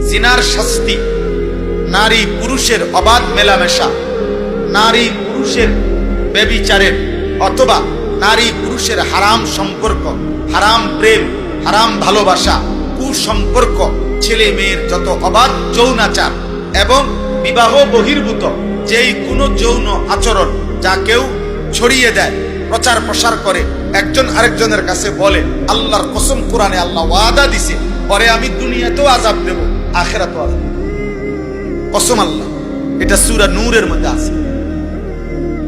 জিনার শাস্তি, নারী পুরুষের অবাধ মেলামেশা, নারী পুরুষের ব্যভিচারের অথবা নারী পুরুষের হারাম সম্পর্ক, হারাম প্রেম, হারাম ভালোবাসা, কুসম্পর্ক, ছেলে মেয়ের যত অবাধ যৌনাচার এবং বিবাহ বহির্ভূত যেই কোনো যৌন আচরণ যা কেউ ছড়িয়ে দেয়, প্রচার প্রসার করে, একজন আরেকজনের কাছে বলে, আল্লাহর কসম কোরআনে আল্লাহ ওয়াদা দিছে পরে আমি দুনিয়াতেও আযাব দেব, আখিরাতেও আযাব দেব। কসম আল্লাহ, এটা সূরা নূরের মধ্যে আছে।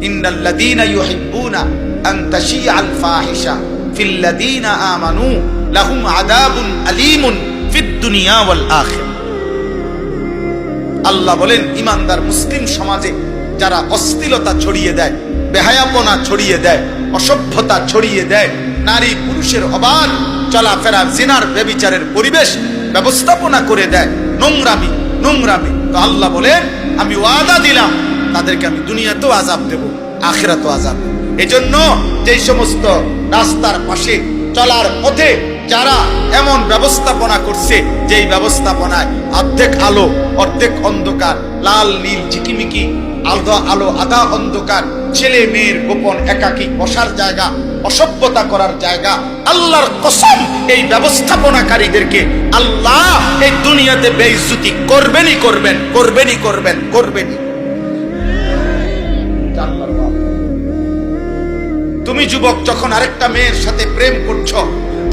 ইন্নাল্লাযীনা ইউহিব্বুনা আন তাশিআল ফাহিশা ফিল্লাযীনা আমানু লাহুম আযাবুন আলীমুন ফিদ দুনিয়া ওয়াল আখিরা। আল্লাহ বলেন, ঈমানদার মুসলিম সমাজে যারা অশ্লীলতা ছড়িয়ে দেয়, বেহায়াপনা ছড়িয়ে দেয়, অসভ্যতা ছড়িয়ে দেয়, নারী পুরুষের অবাধ চলাফেরা, জিনার ব্যভিচারের পরিবেশ ব্যবস্থাপনা করে দেয়, নোংরামি নোংরামি, তো আল্লাহ বলেন আমি ওয়াদা দিলাম তাদেরকে আমি দুনিয়াতেও আযাব দেব, আখিরাতেও আযাব দেব। এজন্য যেই সমস্ত রাস্তার পাশে চলার পথে যারা এমন ব্যবস্থাপনা করছে, যেই ব্যবস্থাপনায় অর্ধেক আলো অর্ধেক অন্ধকার, লাল নীল ঝিকিমিকি, আধা আলো আধা অন্ধকার, ছেলে মেয়ের গোপন একাকী বসার জায়গা, অসভ্যতা করার জায়গা, আল্লাহর কসম এই ব্যবস্থাপনাকারীদেরকে আল্লাহ এই দুনিয়াতে বেইজ্জতি করবেনই করবেন, করবেনই করবেন, করবেনই। তুমি যুবক যখন আরেকটা মেয়ের সাথে প্রেম করছো,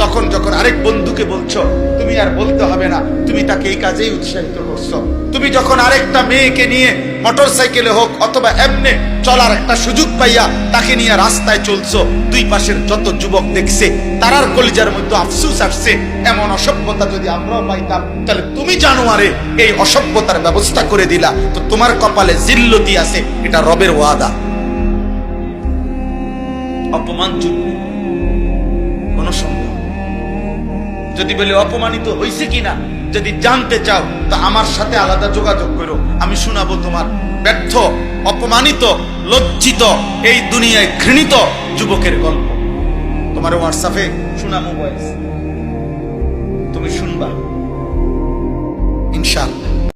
তখন যখন আরেক বন্ধুকে বলছো, তুমি আর বলতে হবে না, তুমি তাকে এই কাজেই উৎসাহিত করছো। তুমি যখন আরেকটা মেয়েকে নিয়ে মোটর সাইকেলে হোক অথবা এমনি চলার একটা সুযোগ পাইয়া তাকে নিয়ে রাস্তায় চলছো, দুই পাশের যত যুবক দেখছে তারার কলিজার মধ্যে আফসোস আসছে, এমন অসভ্যতা যদি আমরাও পাইতাম তাহলে তুমি জানোয়ারে এই অসভ্যতার ব্যবস্থা করে দিলা, তো তোমার কপালে জিল্লতি আছে, এটা রবের ওয়াদা। অপমানযোগ্য কোন সম্ভব? যদি বলে অপমানিত হয়েছে কিনা যদি জানতে চাও তো আমার সাথে আলাদা যোগাযোগ করো, আমি শোনাবো তোমার ব্যর্থ, অপমানিত, লজ্জিত, এই দুনিয়ায় ঘৃণিত যুবকের গল্প। তোমার হোয়াটসঅ্যাপে শোনাবো, তুমি শুনবা।